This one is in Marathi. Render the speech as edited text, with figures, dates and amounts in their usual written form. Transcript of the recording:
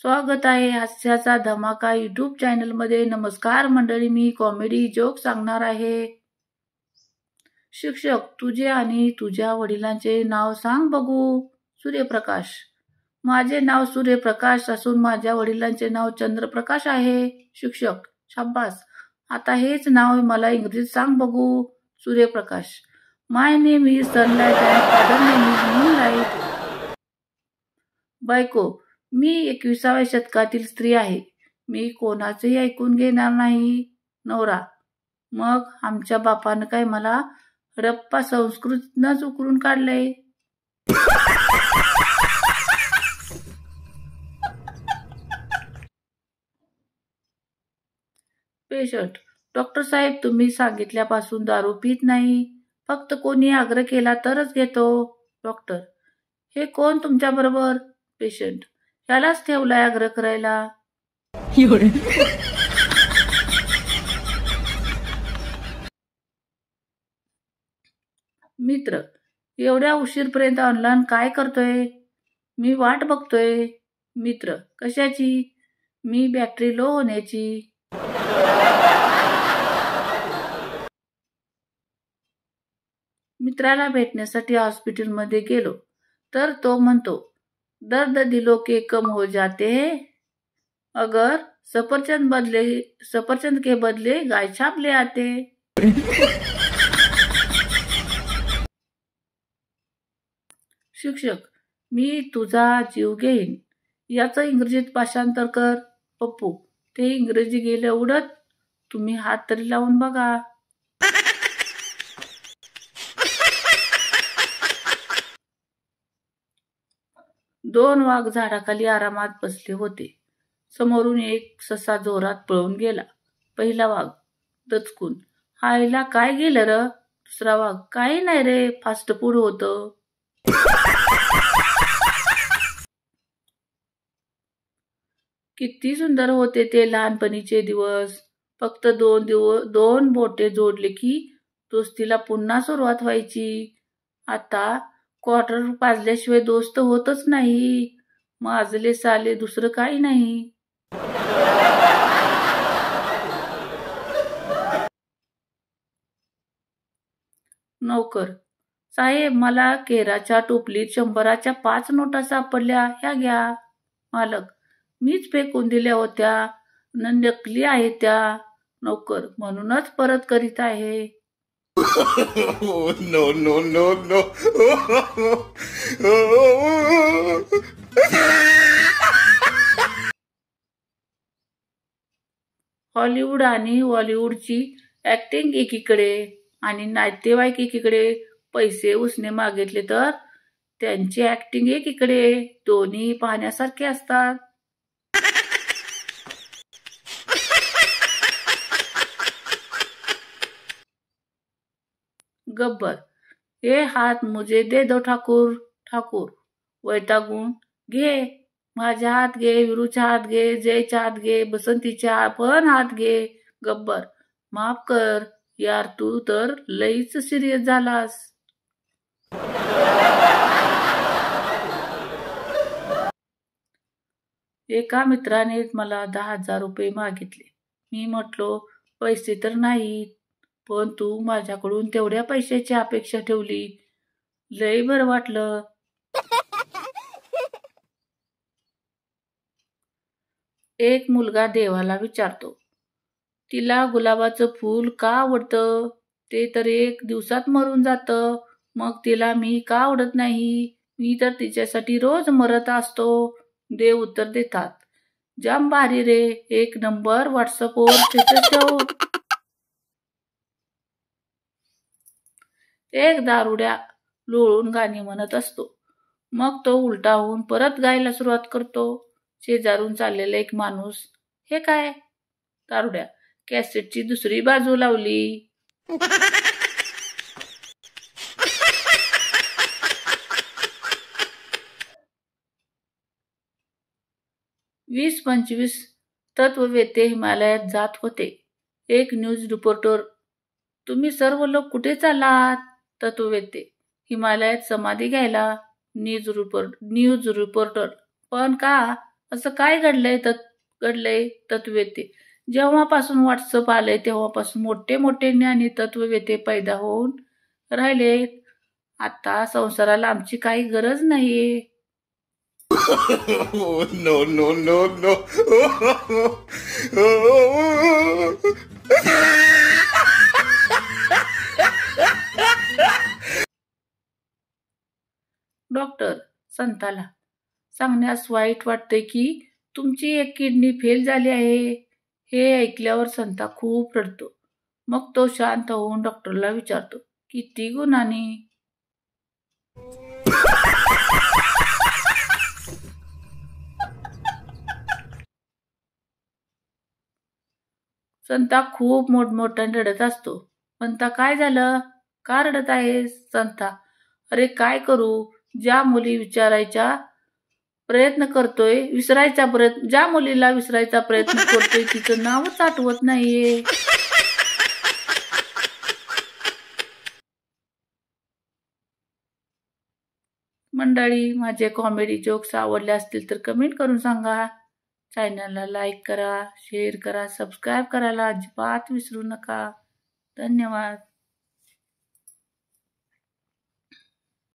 स्वागत आहे हास्याचा धमाका यूट्यूब चॅनलमध्ये. नमस्कार मंडळी, मी कॉमेडी जोक सांगणार आहे. शिक्षक, तुझे आणि तुझ्या वडिलांचे नाव सांग बघू. सूर्यप्रकाश. माझे नाव सूर्यप्रकाश असून माझ्या वडिलांचे नाव चंद्रप्रकाश आहे. शिक्षक, शाब्बास. आता हेच नाव मला इंग्रजीत सांग बघू. Suryaprakash. My name is sunlight and father name is moonlight. बायको, मी 21व्या शतकातील स्त्री आहे. मी कोणाचेही ऐकून घेणार नाही. नवरा. मग आमच्या बापानं काय मला हडप्पा संस्कृतीनंच उकरून काढलंय. पेशंट. डॉक्टर साहेब, तुम्ही सांगितल्यापासून दारू पित नाही. फक्त कोणी आग्रह केला तरच घेतो. डॉक्टर. हे कोण तुमच्या बरोबर? पेशंट. यालाच ठेवलाय आग्रह करायला. मित्र. एवढ्या उशीरपर्यंत ऑनलाईन काय करतोय? मी वाट बघतोय. मित्र. कशाची? मी बॅटरी लो होण्याची. मित्राला भेटण्यासाठी हॉस्पिटलमध्ये गेलो तर तो म्हणतो, दर्द दिलों के कम हो जाते हैं. अगर सफरचंद के बदले गाय छाप ले आते. शिक्षक. मी तुझा जीव घेईन याचं इंग्रजीत भाषांतर कर. पप्पू. ते इंग्रजी गेलं उडत. तुम्ही हात तरी लावून बघा. दोन वाघ झाडाखाली आरामात बसले होते. समोरून एक ससा जोरात पळून गेला. पहिला वाघ दचकून, हायला काय गेलं र? दुसरा वाघ, काही नाही रे, फास्ट फूड होतं. किती सुंदर होते ते लहानपणीचे दिवस. फक्त दोन बोटे जोडले की दोस्तीला पुन्हा सुरुवात व्हायची. आता क्वार्टर पाजल्याशिवाय दोस्त होतच नाही. माजले साले, दुसरं काही नाही. नौकर. साहेब, मला केराच्या टोपलीत 100च्या 5 नोटा सापडल्या, ह्या घ्या. मालक. मीच फेकून दिल्या होत्या, नकली आहेत त्या. नौकर. म्हणूनच परत करीत आहे. No, no, no, no. Hollywood आणि बॉलिवूडची ऍक्टिंग एकीकडे आणि नातेवाईक एकीकडे, पैसे उसने मागितले तर त्यांची ऍक्टिंग एकीकडे. दोन्ही पाहण्यासारखे असतात. गब्बर. हे हात मुझे दे दो ठाकूर. ठाकूर वैतागून, घे. माझ्या हात घे, विरूचा हात घे, जयचा हात घे, बसंतीच्या पण हात घे. गब्बर. माफ कर यार, तू तर लईच सिरियस झालास. एका मित्राने मला 10,000 रुपये मागितले. मी म्हटलो, पैसे तर नाहीत, पण तू माझ्याकडून तेवढ्या पैशाची अपेक्षा ठेवली. लय बरं वाटलं. एक मुलगा देवाला विचारतो, तिला गुलाबाचं फूल का आवडतं? ते तर 1 दिवसात मरून जातं. मग तिला मी का आवडत नाही? मी तर तिच्यासाठी रोज मरत असतो. देव उत्तर देतात, जाम भारी रे, 1 नंबर, व्हॉट्सअपवर स्टेटस ठेव. एक दारुड्या लोळून गाणी म्हणत असतो. मग तो उलटा होऊन परत गायला सुरुवात करतो. शेजारून चाललेला एक माणूस, हे काय? दारुड्या, कॅसेटची दुसरी बाजू लावली. 20-25 तत्ववेते हिमालयात जात होते. एक न्यूज रिपोर्टर, तुम्ही सर्व लोक कुठे चाललात? तत्ववेते, हिमालयात समाधी घ्यायला. न्यूज रिपोर्टर, पण का? असं काय घडलंय तत्ववेते? जेव्हापासून व्हॉट्सअप आलंय तेव्हापासून मोठे मोठे ज्ञानी तत्ववेते पैदा होऊन राहिलेत. आता संसाराला आमची काही गरज नाहीये. No, no, no, no. Doctor संताला सांगण्यास वाईट वाटतंय की तुमची एक किडनी फेल झाली आहे. हे ऐकल्यावर संता खूप रडतो. मग तो शांत होऊन डॉक्टरला विचारतो, किती गुणांनी? संता खूप मोठमोठ्याने रडत असतो. संता काय झालं? का रडत आहेस? संता, अरे काय करू? ज्या मुलीला विसरायचा प्रयत्न करतोय तिचं नावच आठवत नाहीये. मंडळी, माझे कॉमेडी जोक्स आवडले असतील तर कमेंट करून सांगा. चॅनलला लाईक करा, शेअर करा, सबस्क्राईब करायला अजिबात विसरू नका. धन्यवाद.